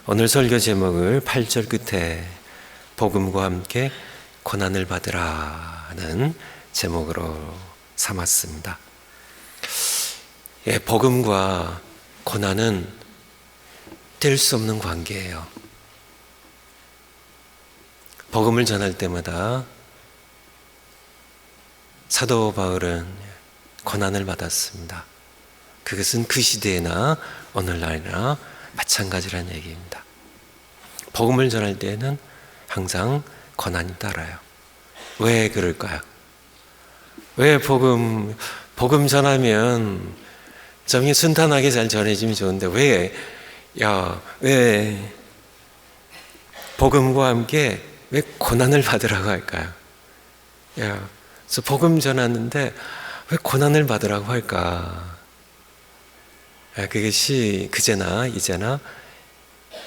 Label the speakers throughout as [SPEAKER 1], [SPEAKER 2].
[SPEAKER 1] 오늘 설교 제목을 8절 끝에 복음과 함께 고난을 받으라는 제목으로 삼았습니다. 복음과 고난은 뗄 수 없는 관계예요. 복음을 전할 때마다 사도 바울은 고난을 받았습니다. 그것은 그 시대나 오늘날이나 마찬가지라는 얘기입니다. 복음을 전할 때에는 항상 고난이 따라요. 왜 그럴까요? 왜 복음 전하면 좀 순탄하게 잘 전해지면 좋은데 왜 복음과 함께 왜 고난을 받으라고 할까요? 그래서 복음 전하는데 왜 고난을 받으라고 할까? 그것이 그제나 이제나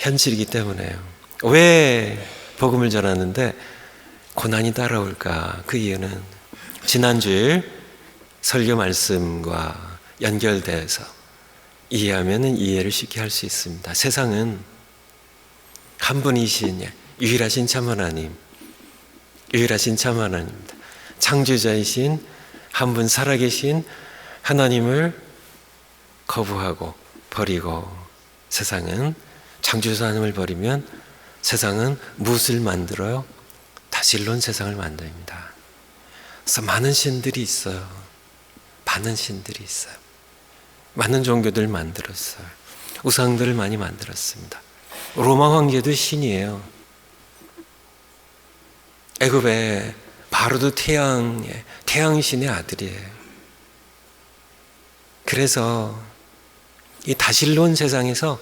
[SPEAKER 1] 현실이기 때문에요. 왜 복음을 전하는데 고난이 따라올까? 그 이유는 지난주일 설교 말씀과 연결돼서 이해하면 이해를 쉽게 할 수 있습니다. 세상은 한 분이신 유일하신 참 하나님, 유일하신 참 하나님입니다. 창조자이신 한 분 살아계신 하나님을 거부하고 버리고 세상은 창조자 하나님을 버리면 세상은 무엇을 만들어요? 다질론 세상을 만듭니다. 그래서 많은 신들이 있어요. 많은 신들이 있어요. 많은 종교들 만들었어요. 우상들을 많이 만들었습니다. 로마 황제도 신이에요. 애굽의 바로도 태양신의 아들이에요. 그래서 이 다실론 세상에서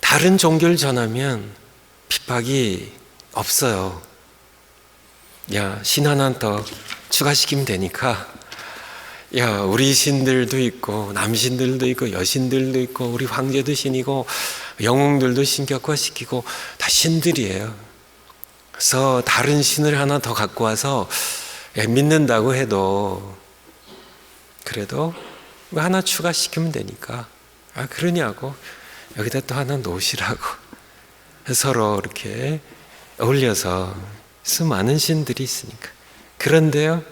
[SPEAKER 1] 다른 종교를 전하면 핍박이 없어요. 신 하나 더 추가시키면 되니까 우리 신들도 있고 남신들도 있고 여신들도 있고 우리 황제도 신이고 영웅들도 신격화시키고 다 신들이에요. 그래서 다른 신을 하나 더 갖고 와서 믿는다고 해도 그래도 하나 추가시키면 되니까 그러냐고 여기다 또 하나 놓으시라고 서로 이렇게 어울려서 수많은 신들이 있으니까. 그런데요,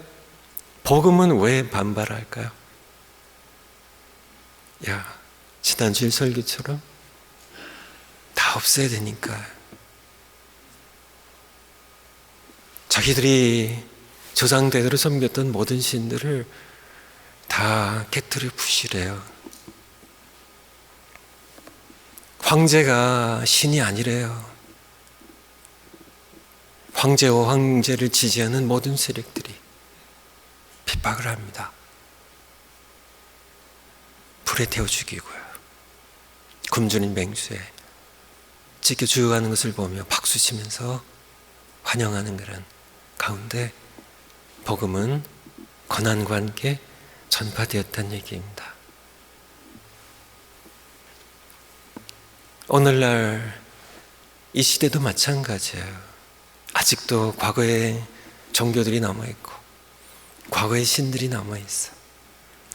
[SPEAKER 1] 복음은 왜 반발할까요? 지난주일 설교처럼 다 없애야 되니까. 자기들이 조상대대로 섬겼던 모든 신들을 다 깨트려 부시래요. 황제가 신이 아니래요. 황제와 황제를 지지하는 모든 세력들이 핍박을 합니다. 불에 태워 죽이고요. 굶주린 맹수에 찢겨 죽어가는 것을 보며 박수치면서 환영하는 그런 가운데 복음은 고난과 함께 전파되었다는 얘기입니다. 오늘날 이 시대도 마찬가지예요. 아직도 과거의 종교들이 남아있고 과거의 신들이 남아있어요.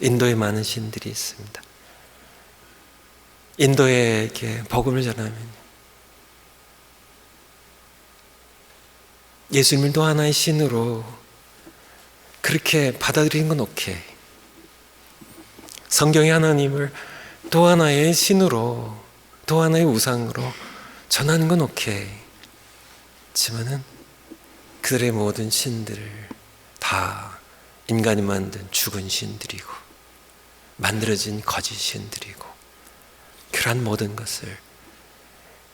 [SPEAKER 1] 인도에 많은 신들이 있습니다. 인도에 이렇게 복음을 전하면 예수님을 또 하나의 신으로 그렇게 받아들이는 건 오케이. 성경의 하나님을 또 하나의 신으로, 또 하나의 우상으로 전하는 건 오케이. 하지만은 그들의 모든 신들을 다 인간이 만든 죽은 신들이고 만들어진 거짓 신들이고 그러한 모든 것을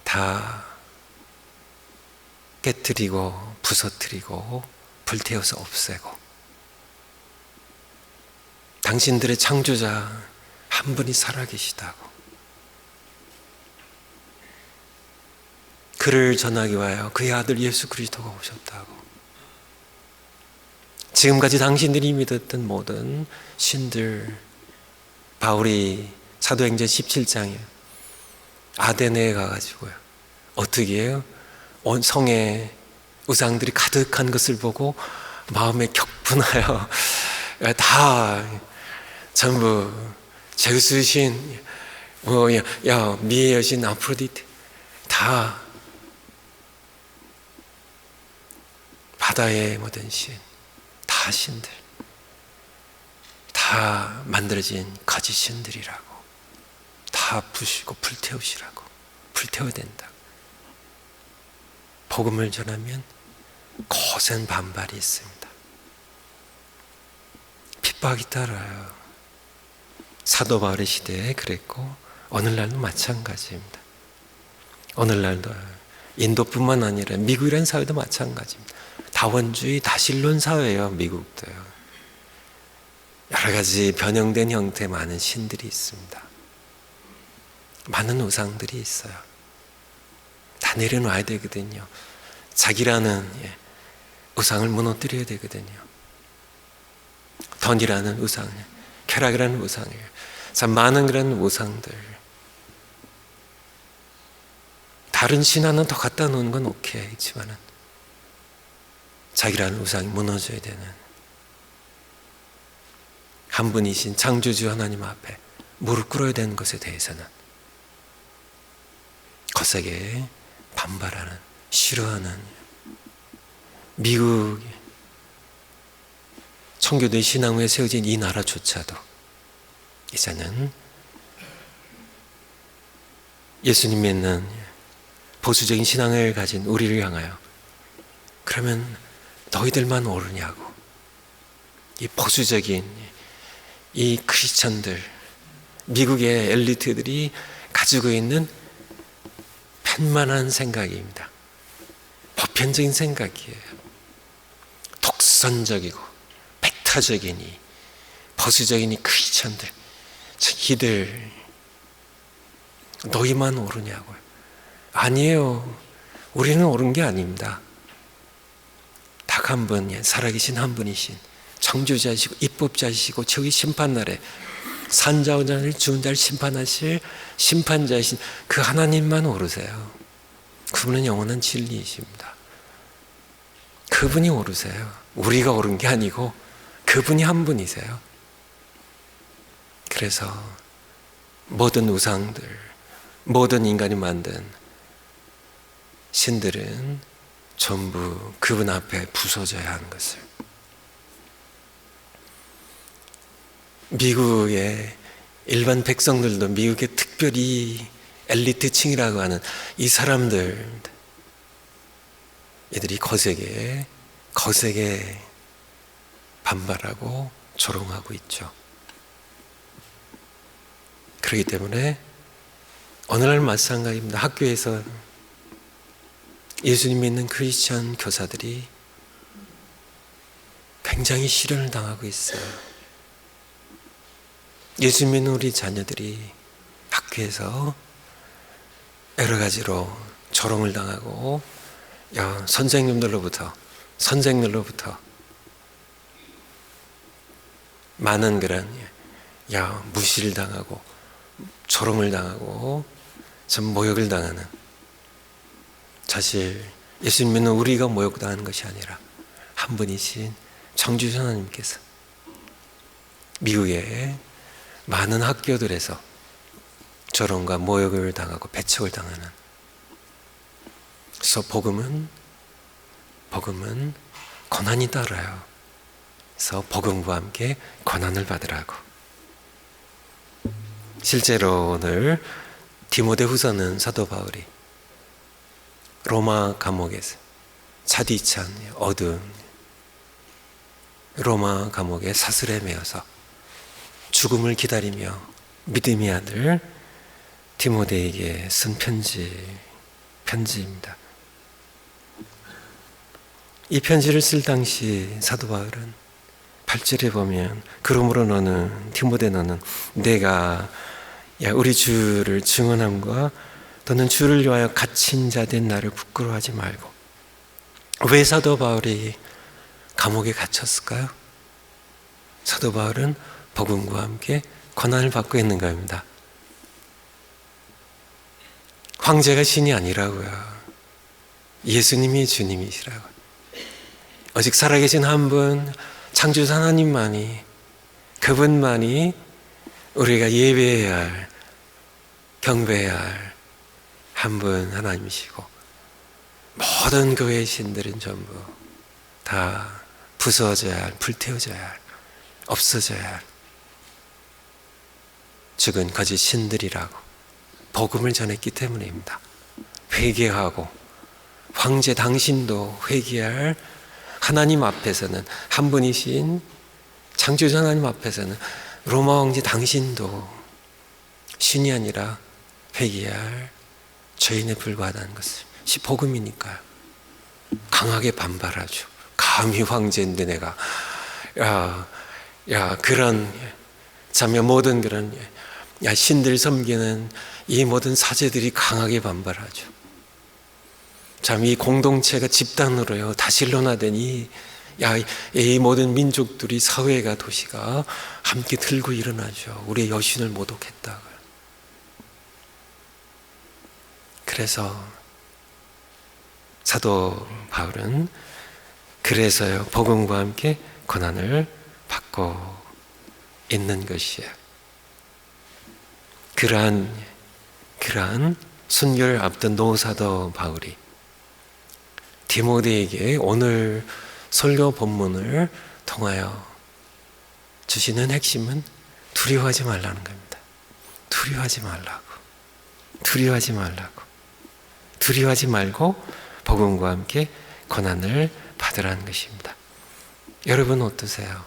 [SPEAKER 1] 다 깨뜨리고 부서뜨리고 불태워서 없애고 당신들의 창조자 한 분이 살아계시다고 그를 전하기 위하여 그의 아들 예수 그리스도가 오셨다고 지금까지 당신들이 믿었던 모든 신들 바울이 사도행전 17장에 아데네에 가가지고요 어떻게 해요? 온 성에 우상들이 가득한 것을 보고 마음에 격분하여 다 전부 제우스신 미의 여신 아프로디테, 다 바다의 모든 신, 다 신들, 다 만들어진 거짓 신들이라고, 다 부시고 불태우시라고, 불태워야 된다. 복음을 전하면 거센 반발이 있습니다. 핍박이 따라요. 사도 바울의 시대에 그랬고 오늘날도 마찬가지입니다. 오늘날도 인도뿐만 아니라 미국이라는 사회도 마찬가지입니다. 다원주의, 다신론 사회예요. 미국도요. 여러 가지 변형된 형태의 많은 신들이 있습니다. 많은 우상들이 있어요. 다 내려놔야 되거든요. 자기라는 우상을 무너뜨려야 되거든요. 돈이라는 우상, 쾌락이라는 우상이에요. 참 많은 그런 우상들. 다른 신 하나 더 갖다 놓는 건 오케이지만은 자기라는 우상이 무너져야 되는 한 분이신 창조주 하나님 앞에 무릎 꿇어야 되는 것에 대해서는 거세게 반발하는, 싫어하는 미국 청교도의 신앙 후에 세워진 이 나라조차도 이제는 예수님 믿는 보수적인 신앙을 가진 우리를 향하여 그러면 너희들만 옳으냐고, 이 보수적인 이 크리스천들, 미국의 엘리트들이 가지고 있는 편만한 생각입니다. 보편적인 생각이에요. 독선적이고 백타적인 이 보수적인 이 크리스천들, 이들 너희만 옳으냐고요. 아니에요. 우리는 옳은 게 아닙니다. 딱 한 분, 살아계신 한 분이신 창조자이시고 입법자이시고 저기 심판날에 산자와 자를 죽은 자를 심판하실 심판자이신 그 하나님만 오르세요. 그분은 영원한 진리이십니다. 그분이 오르세요. 우리가 오른 게 아니고 그분이 한 분이세요. 그래서 모든 우상들, 모든 인간이 만든 신들은 전부 그분 앞에 부서져야 하는 것을, 미국의 일반 백성들도 미국의 특별히 엘리트층이라고 하는 이 사람들, 이들이 거세게 반발하고 조롱하고 있죠. 그렇기 때문에 오늘날 마찬가지입니다. 학교에서 예수님 믿는 크리스천 교사들이 굉장히 시련을 당하고 있어요. 예수님 믿는 우리 자녀들이 학교에서 여러 가지로 조롱을 당하고 선생님들로부터 많은 그런 무시를 당하고 조롱을 당하고 참 모욕을 당하는, 사실 예수님 믿는 우리가 모욕당하는 것이 아니라 한 분이신 창조주 하나님께서 미국의 많은 학교들에서 조롱과 모욕을 당하고 배척을 당하는, 그래서 복음은 고난이 따라요. 그래서 복음과 함께 고난을 받으라고. 실제로 오늘 디모데후서는 사도 바울이 로마 감옥에서 차디찬 어두운 로마 감옥에 사슬에 매어서 죽음을 기다리며 믿음의 아들 디모데에게 쓴 편지입니다. 이 편지를 쓸 당시 사도 바울은 8절에 보면 그러므로 너는 디모데 너는 내가 우리 주를 증언함과 너는 주를 위하여 갇힌 자 된 나를 부끄러워하지 말고. 왜 사도 바울이 감옥에 갇혔을까요? 사도 바울은 복음과 함께 고난을 받고 있는 겁니다. 황제가 신이 아니라고요. 예수님이 주님이시라고. 오직 살아계신 한 분, 창조주 하나님만이, 그분만이 우리가 예배해야 할 경배해야 할 한 분 하나님이시고, 모든 교회의 신들은 전부 다 부서져야 할, 불태워져야 할, 없어져야 할 죽은 거짓 신들이라고 복음을 전했기 때문입니다. 회개하고, 황제 당신도 회개할 하나님 앞에서는, 한 분이신 창조주 하나님 앞에서는 로마 황제 당신도 신이 아니라 회개할 죄인에 불과하다는 것을, 복음이니까요. 강하게 반발하죠. 감히 황제인데 내가 그런 자며 모든 그런 신들 섬기는 이 모든 사제들이 강하게 반발하죠. 참 이 공동체가 집단으로요 다시 일어나된 이 모든 민족들이, 사회가, 도시가 함께 들고 일어나죠. 우리의 여신을 모독했다고요. 그래서 사도 바울은 그래서요 복음과 함께 고난을 받고 있는 것이에요. 그러한 순교를 앞둔 노사도 바울이 디모데에게 오늘 설교 본문을 통하여 주시는 핵심은 두려워하지 말라는 겁니다. 두려워하지 말라고. 두려워하지 말라고. 두려워하지 말고 복음과 함께 고난을 받으라는 것입니다. 여러분 어떠세요?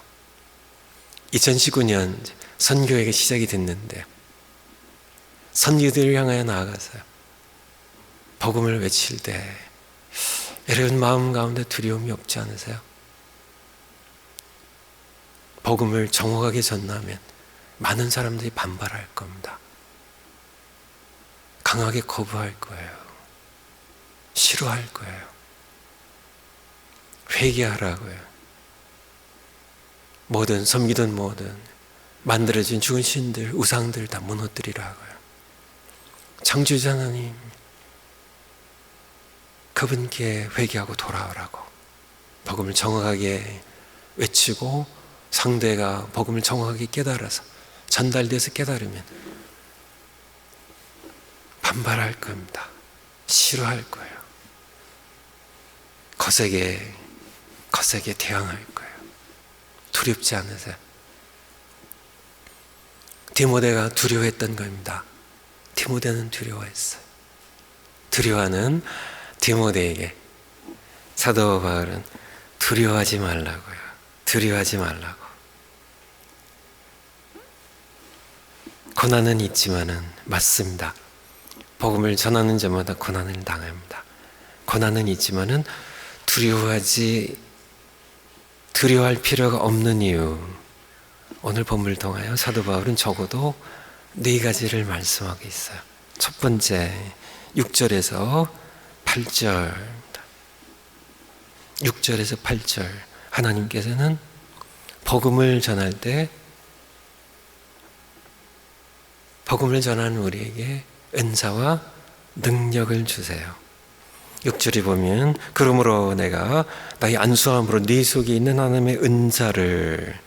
[SPEAKER 1] 2019년 선교회가 시작이 됐는데 선교들을 향하여 나아가서요 복음을 외칠 때 여러분 마음 가운데 두려움이 없지 않으세요? 복음을 정확하게 전하면 많은 사람들이 반발할 겁니다. 강하게 거부할 거예요. 싫어할 거예요. 회개하라고요. 뭐든 섬기든 뭐든 만들어진 죽은 신들, 우상들 다 무너뜨리라고요. 창조주 하나님, 그분께 회개하고 돌아오라고 복음을 정확하게 외치고, 상대가 복음을 정확하게 깨달아서 전달돼서 깨달으면 반발할 겁니다. 싫어할 거예요. 거세게 대항할 거예요. 두렵지 않으세요? 디모데가 두려워했던 겁니다. 디모데는 두려워했어요. 두려워하는 디모데에게 사도 바울은 두려워하지 말라고요. 두려워하지 말라고. 고난은 있지만은, 맞습니다. 복음을 전하는 자마다 고난을 당합니다. 고난은 있지만은 두려워할 필요가 없는 이유, 오늘 본문을 통하여 사도 바울은 적어도 4가지를 말씀하고 있어요. 첫 번째, 6절에서 8절 하나님께서는 복음을 전할 때, 복음을 전하는 우리에게 은사와 능력을 주세요. 6절에 보면 그러므로 내가 나의 안수함으로 네 속에 있는 하나님의 은사를,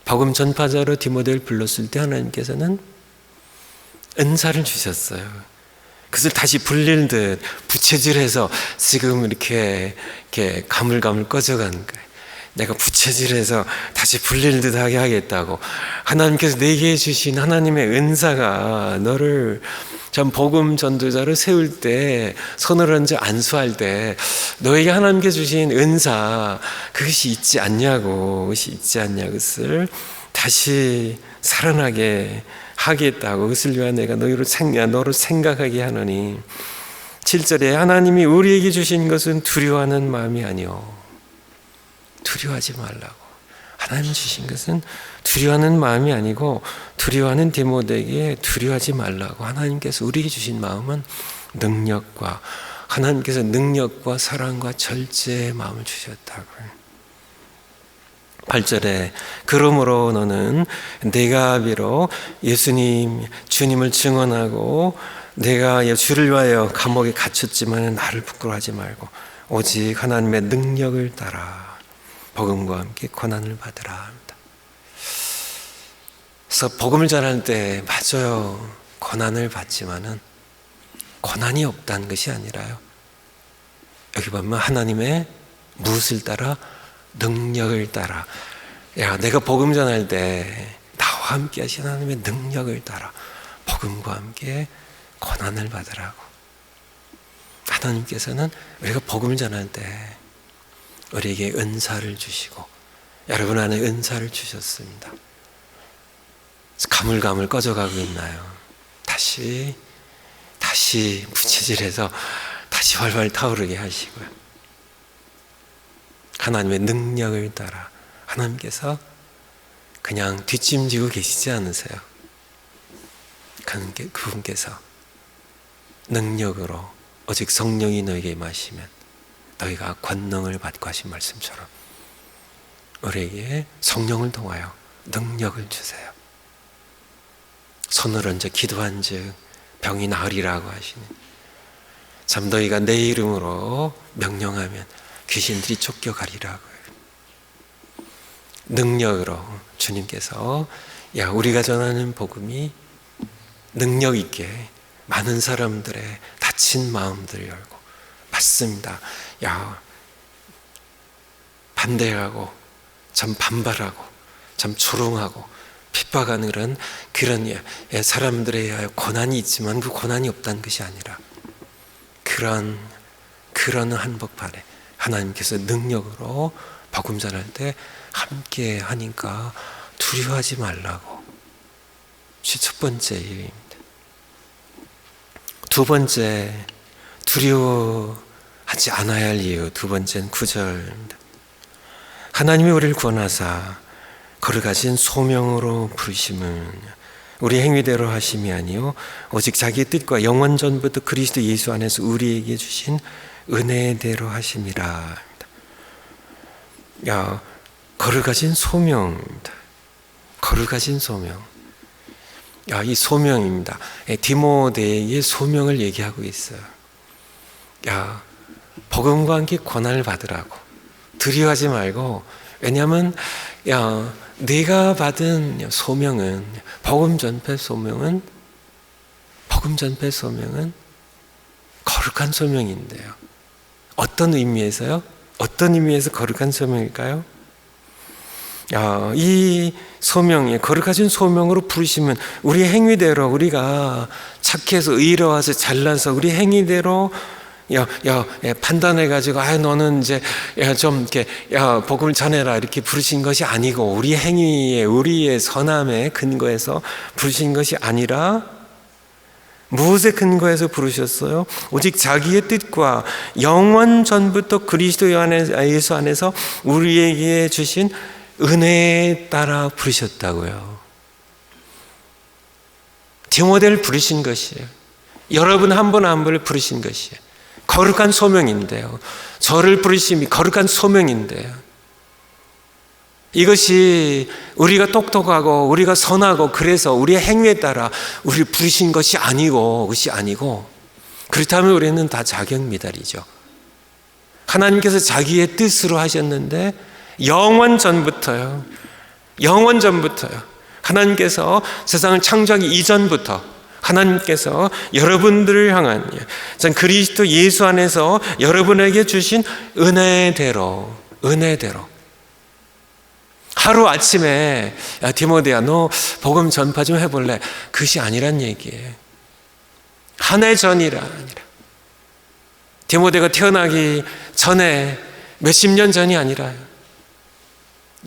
[SPEAKER 1] 복음 전파자로 디모데를 불렀을 때 하나님께서는 은사를 주셨어요. 그것을 다시 불릴 듯 부채질해서 지금 이렇게 가물가물 꺼져간 거예요. 내가 부채질해서 다시 불릴 듯하게 하겠다고. 하나님께서 내게 주신 하나님의 은사가 너를 전 복음 전도자로 세울 때, 손을 얹어 안수할 때 너에게 하나님께 주신 은사, 그것이 있지 않냐고, 그것을 다시 살아나게 하겠다고. 그것을 위하여 내가 너를 생각하게 하노니. 7절에 하나님이 우리에게 주신 것은 두려워하는 마음이 아니오. 두려워하지 말라고. 하나님 주신 것은 두려워하는 마음이 아니고, 두려워하는 디모데에게 두려워하지 말라고. 하나님께서 우리에게 주신 마음은 능력과, 하나님께서 능력과 사랑과 절제의 마음을 주셨다고요. 8절에 그러므로 너는 내가 비록 주님을 증언하고 내가 주를 위하여 감옥에 갇혔지만 나를 부끄러워하지 말고 오직 하나님의 능력을 따라 복음과 함께 고난을 받으라 합니다. 그래서 복음을 전할 때, 맞아요, 고난을 받지만은 고난이 없다는 것이 아니라요, 여기 보면 하나님의 무엇을 따라? 능력을 따라. 야, 내가 복음 전할 때 나와 함께 하신 하나님의 능력을 따라 복음과 함께 고난을 받으라고. 하나님께서는 우리가 복음을 전할 때 우리에게 은사를 주시고, 여러분 안에 은사를 주셨습니다. 가물가물 꺼져가고 있나요? 다시 부채질해서 다시 활활 타오르게 하시고요. 하나님의 능력을 따라 하나님께서 그냥 뒷짐지고 계시지 않으세요. 그분께서 능력으로 오직 성령이 너에게 임하시면 너희가 권능을 받고 하신 말씀처럼 우리에게 성령을 통하여 능력을 주세요. 손을 얹어 기도한 즉 병이 나으리라고 하시니, 참 너희가 내 이름으로 명령하면 귀신들이 쫓겨가리라고요. 능력으로 주님께서 우리가 전하는 복음이 능력 있게 많은 사람들의 다친 마음들을 열고, 맞습니다, 반대하고 참 반발하고 참 조롱하고 핍박하는 그런 사람들의 고난이 있지만 그 고난이 없다는 것이 아니라 그런 한복판에 하나님께서 능력으로 복음 전할 때 함께 하니까 두려워하지 말라고. 첫 번째 일입니다. 두 번째, 두려워하지 않아야 할 이유. 두 번째는 9절입니다. 하나님이 우리를 구원하사 거룩하신 소명으로 부르심은 우리 행위대로 하심이 아니요 오직 자기의 뜻과 영원 전부터 그리스도 예수 안에서 우리에게 주신 은혜대로 하심이라. 거룩하신 소명입니다. 거룩하신 소명. 이 소명입니다. 디모데의 소명을 얘기하고 있어요. 복음과 함께 고난을 받으라고. 두려워하지 말고. 왜냐하면 네가 받은 소명은, 복음 전파 소명은 거룩한 소명인데요. 어떤 의미에서요? 어떤 의미에서 거룩한 소명일까요? 이 소명이 거룩하신 소명으로 부르시면 우리 행위대로, 우리가 착해서 의로워서 잘나서 우리 행위대로 판단해가지고 너는 이제 좀 이렇게 복음을 전해라 이렇게 부르신 것이 아니고, 우리 행위에, 우리의 선함에 근거해서 부르신 것이 아니라 무엇에 근거해서 부르셨어요? 오직 자기의 뜻과 영원 전부터 그리스도 예수 안에서 우리에게 주신 은혜에 따라 부르셨다고요. 디모데를 부르신 것이에요. 여러분 한 분 한 분을 부르신 것이에요. 거룩한 소명인데요. 저를 부르심이 거룩한 소명인데요. 이것이 우리가 똑똑하고 우리가 선하고 그래서 우리의 행위에 따라 우리를 부르신 것이 아니고, 그렇다면 우리는 다 자격 미달이죠. 하나님께서 자기의 뜻으로 하셨는데 영원 전부터요. 하나님께서 세상을 창조하기 이전부터 하나님께서 여러분들을 향한 그리스도 예수 안에서 여러분에게 주신 은혜대로 하루아침에 디모데야 너 복음 전파 좀 해볼래? 그것이 아니란 얘기예요. 한 해 전이라 아니라, 디모데가 태어나기 전에 몇십 년 전이 아니라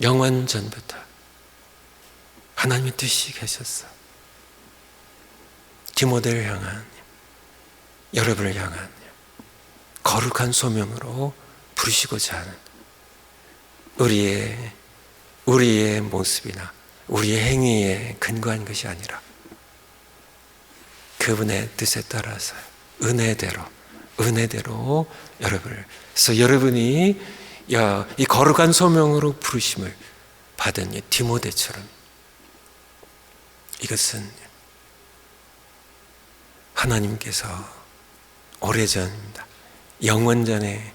[SPEAKER 1] 영원 전부터 하나님의 뜻이 계셨어. 디모데를 향한, 여러분을 향한 거룩한 소명으로 부르시고자 하는 우리의 모습이나 우리의 행위에 근거한 것이 아니라 그분의 뜻에 따라서 은혜대로 여러분을, 그래서 여러분이 이 거룩한 소명으로 부르심을 받은 디모데처럼, 이것은 하나님께서 오래전입니다. 영원전에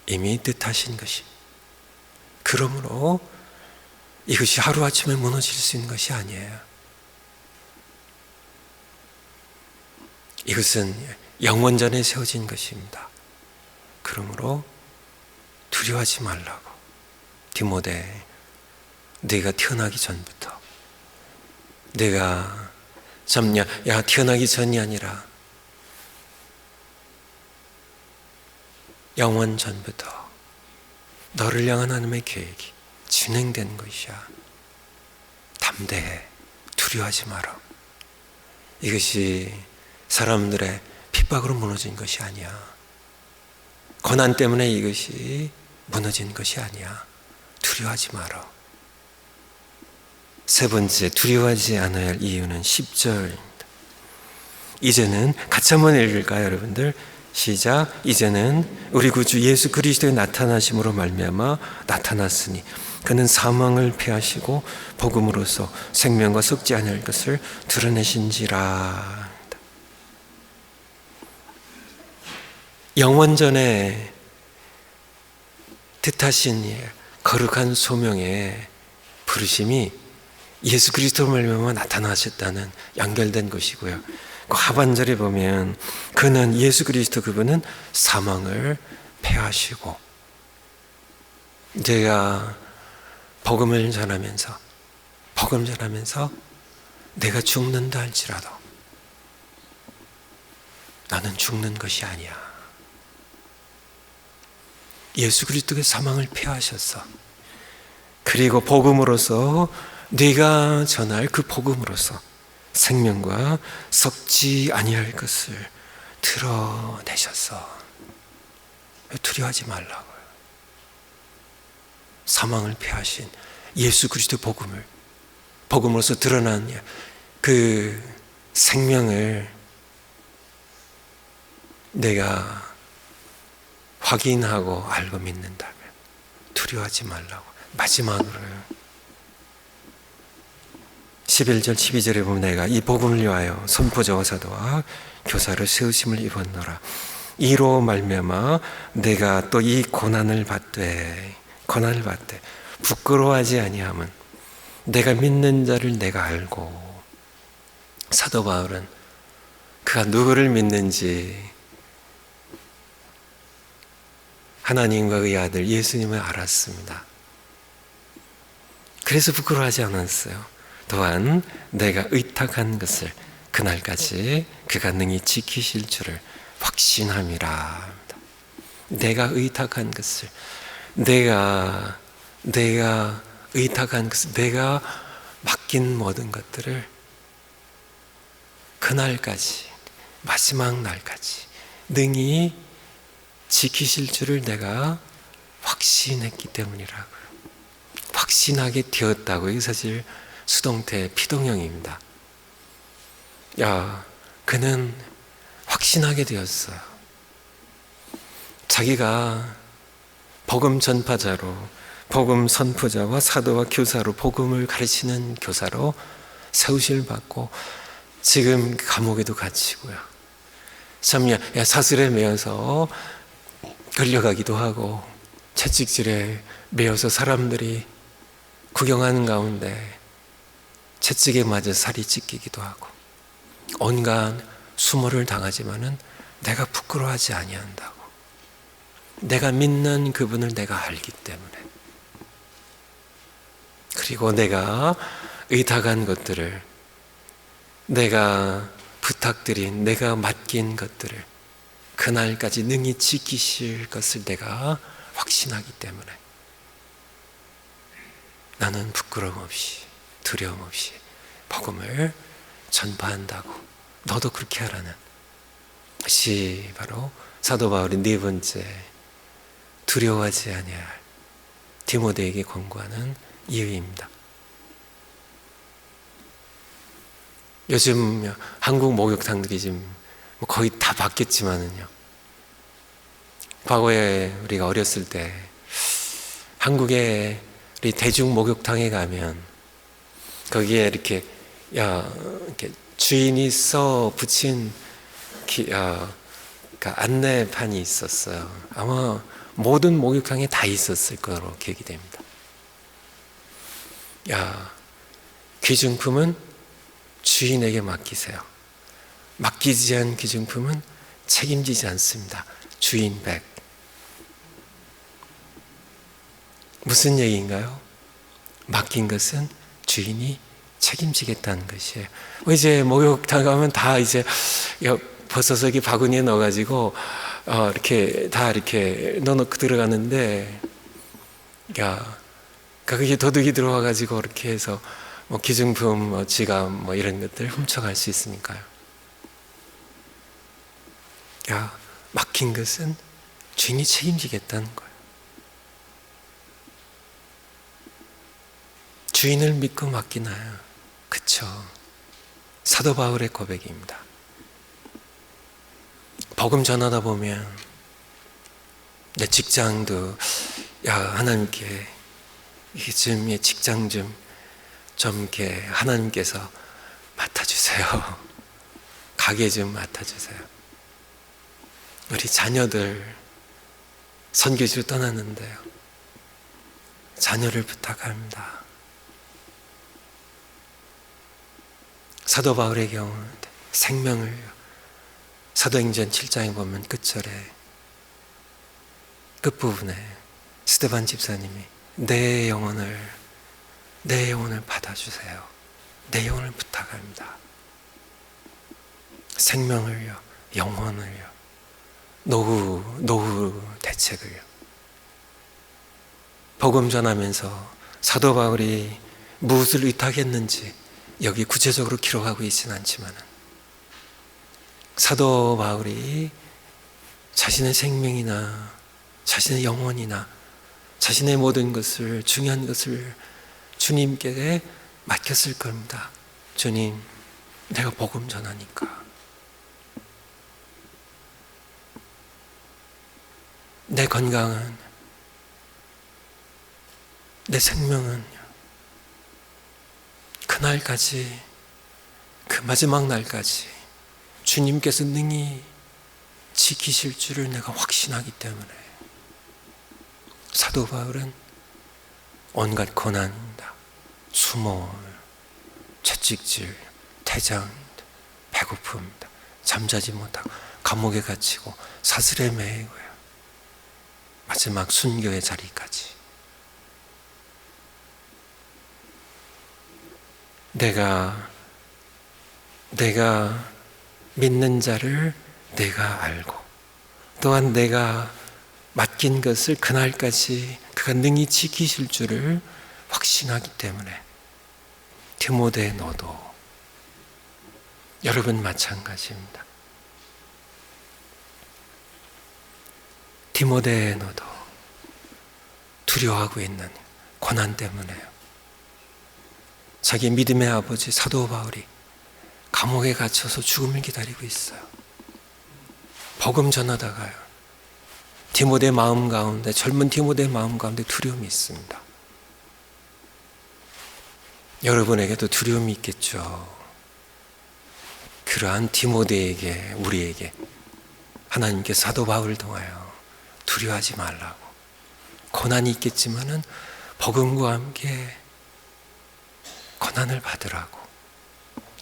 [SPEAKER 1] 이미 뜻하신 것입니다. 그러므로 이것이 하루아침에 무너질 수 있는 것이 아니에요. 이것은 영원전에 세워진 것입니다. 그러므로 두려워하지 말라고. 디모데, 네가 태어나기 전부터, 내가 태어나기 전이 아니라 영원 전부터 너를 향한 하나님의 계획이 진행된 것이야. 담대해. 두려워하지 마라. 이것이 사람들의 핍박으로 무너진 것이 아니야. 고난 때문에 이것이 무너진 것이 아니야. 두려워하지 마라. 세 번째, 두려워하지 않아야 할 이유는 10절입니다. 이제는 같이 한번 읽을까요, 여러분들? 시작. 이제는 우리 구주 예수 그리스도의 나타나심으로 말미암아 나타났으니 그는 사망을 패하시고 복음으로써 생명과 썩지 아니할 것을 드러내신지라. 영원전에 뜻하신 거룩한 소명의 부르심이 예수 그리스도로 말미암아 나타나셨다는 연결된 것이고요. 그 하반절에 보면 그는 예수 그리스도, 그분은 사망을 패하시고, 내가 복음을 전하면서 내가 죽는다 할지라도 나는 죽는 것이 아니야. 예수 그리스도의 사망을 패하셨어. 그리고 복음으로서, 네가 전할 그 복음으로서 생명과 썩지 아니할 것을 드러내셨어. 두려워하지 말라고요. 사망을 패하신 예수 그리스도 복음으로서 드러난 그 생명을 내가 확인하고 알고 믿는다면 두려워하지 말라고. 마지막으로요, 11절 12절에 보면 내가 이 복음을 위하여 선포자와 사도와 교사를 세우심을 입었노라. 이로 말미암아 내가 또 이 고난을 받되 부끄러워하지 아니함은 내가 믿는 자를 내가 알고. 사도 바울은 그가 누구를 믿는지, 하나님과 그의 아들 예수님을 알았습니다. 그래서 부끄러워하지 않았어요. 또한 내가 의탁한 것을 그날까지 그가 능히 지키실 줄을 확신함이라. 내가 의탁한 것을, 내가 의탁한 것을, 내가 맡긴 모든 것들을 그날까지, 마지막 날까지 능히 지키실 줄을 내가 확신했기 때문이라고요. 확신하게 되었다고. 이게 사실 수동태 피동형입니다. 그는 확신하게 되었어요. 자기가 복음 전파자로, 복음 선포자와 사도와 교사로, 복음을 가르치는 교사로 세우심을 받고 지금 감옥에도 갇히고요. 참 사슬에 매여서 끌려가기도 하고 채찍질에 매여서 사람들이 구경하는 가운데 채찍에 맞아 살이 찢기기도 하고 온갖 수모를 당하지만은 내가 부끄러워하지 아니한다고. 내가 믿는 그분을 내가 알기 때문에. 그리고 내가 의탁한 것들을, 내가 부탁드린, 내가 맡긴 것들을 그날까지 능히 지키실 것을 내가 확신하기 때문에 나는 부끄러움 없이, 두려움 없이 복음을 전파한다고. 너도 그렇게 하라는 것이 바로 사도 바울의 네 번째, 두려워하지 아니할 디모데에게 권고하는 이유입니다. 요즘 한국 목욕탕들이 지금 거의 다 바뀌었지만은요, 과거에 우리가 어렸을 때 한국의 우리 대중 목욕탕에 가면 거기에 이렇게 주인이 써 붙인 안내판이 있었어요. 아마 모든 목욕탕에 다 있었을 거로 기억이 됩니다. 귀중품은 주인에게 맡기세요. 맡기지 않은 기증품은 책임지지 않습니다. 주인 백. 무슨 얘기인가요? 맡긴 것은 주인이 책임지겠다는 것이에요. 이제 목욕탕 가면 다 이제 벗어서 이렇게 바구니에 넣어가지고 이렇게 다 이렇게 넣어놓고 들어가는데, 그게 도둑이 들어와가지고 이렇게 해서 뭐 기증품, 지갑 뭐 이런 것들 훔쳐갈 수 있으니까요. 맡긴 것은 주인이 책임지겠다는 거예요. 주인을 믿고 맡기나요? 그쵸. 사도 바울의 고백입니다. 복음 전하다 보면 내 직장도 하나님께 좀 직장 좀 이렇게 하나님께서 맡아주세요. 가게 좀 맡아주세요. 우리 자녀들 선교지로 떠났는데요. 자녀를 부탁합니다. 사도 바울의 경우는 생명을 사도행전 7장에 보면 끝절에 끝부분에 스데반 집사님이 내 영혼을 받아주세요. 내 영혼을 부탁합니다. 생명을요, 영혼을요, 노후 대책을요. 복음 전하면서 사도 바울이 무엇을 의탁했는지 여기 구체적으로 기록하고 있지는 않지만 사도 바울이 자신의 생명이나 자신의 영혼이나 자신의 모든 것을, 중요한 것을 주님께 맡겼을 겁니다. 주님, 내가 복음 전하니까 내 건강은, 내 생명은 그날까지, 그 마지막 날까지 주님께서 능히 지키실 줄을 내가 확신하기 때문에 사도 바울은 온갖 고난입니다. 수모, 채찍질, 태장, 배고픔입니다. 잠자지 못하고 감옥에 갇히고 사슬에 매이고요. 마지막 순교의 자리까지. 내가 믿는 자를 내가 알고 또한 내가 맡긴 것을 그날까지 그가 능히 지키실 줄을 확신하기 때문에 디모데 너도 여러분 마찬가지입니다. 디모데 너도 두려워하고 있는 고난 때문에요. 자기 믿음의 아버지 사도 바울이 감옥에 갇혀서 죽음을 기다리고 있어요. 복음 전하다가요. 디모데 마음 가운데, 젊은 디모데 마음 가운데 두려움이 있습니다. 여러분에게도 두려움이 있겠죠. 그러한 디모데에게, 우리에게 하나님께 사도 바울을 통하여 두려워하지 말라고, 고난이 있겠지만은 복음과 함께 고난을 받으라고,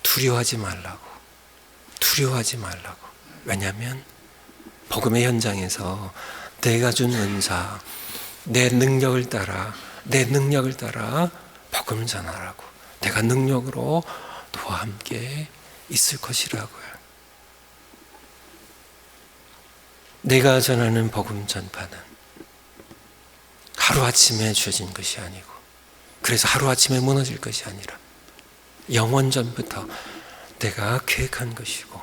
[SPEAKER 1] 두려워하지 말라고. 왜냐하면 복음의 현장에서 내가 준 은사, 내 능력을 따라 복음 전하라고, 내가 능력으로 너와 함께 있을 것이라고요. 내가 전하는 복음 전파는 하루아침에 주어진 것이 아니고, 그래서 하루아침에 무너질 것이 아니라 영원 전부터 내가 계획한 것이고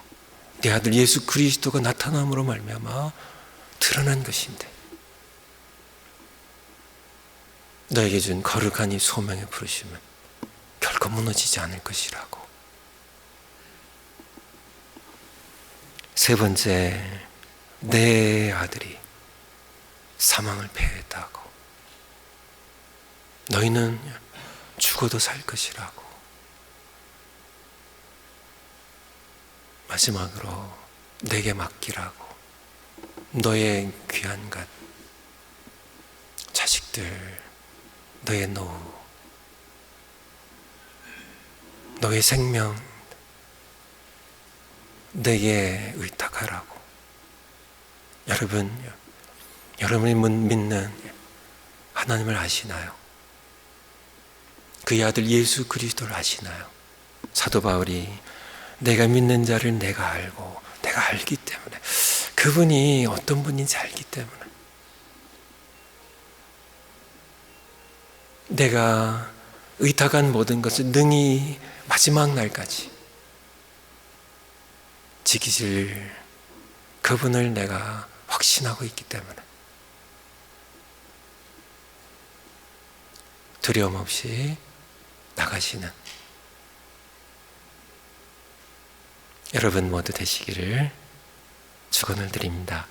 [SPEAKER 1] 내 아들 예수 그리스도가 나타남으로 말미암아 드러난 것인데, 너에게 준 거룩한 이 소명의 부르심은 결코 무너지지 않을 것이라고. 세 번째, 내 아들이 사망을 패했다고. 너희는 죽어도 살 것이라고. 마지막으로 내게 맡기라고. 너의 귀한 것, 자식들, 너의 노후, 너의 생명, 내게 의탁하라고. 여러분이 믿는 하나님을 아시나요? 그의 아들 예수 그리스도를 아시나요? 사도 바울이 내가 믿는 자를 내가 알고 내가 알기 때문에, 그분이 어떤 분인지 알기 때문에, 내가 의탁한 모든 것을 능히 마지막 날까지 지키실 그분을 내가 확신하고 있기 때문에 두려움 없이 나가시는 여러분 모두 되시기를 축원을 드립니다.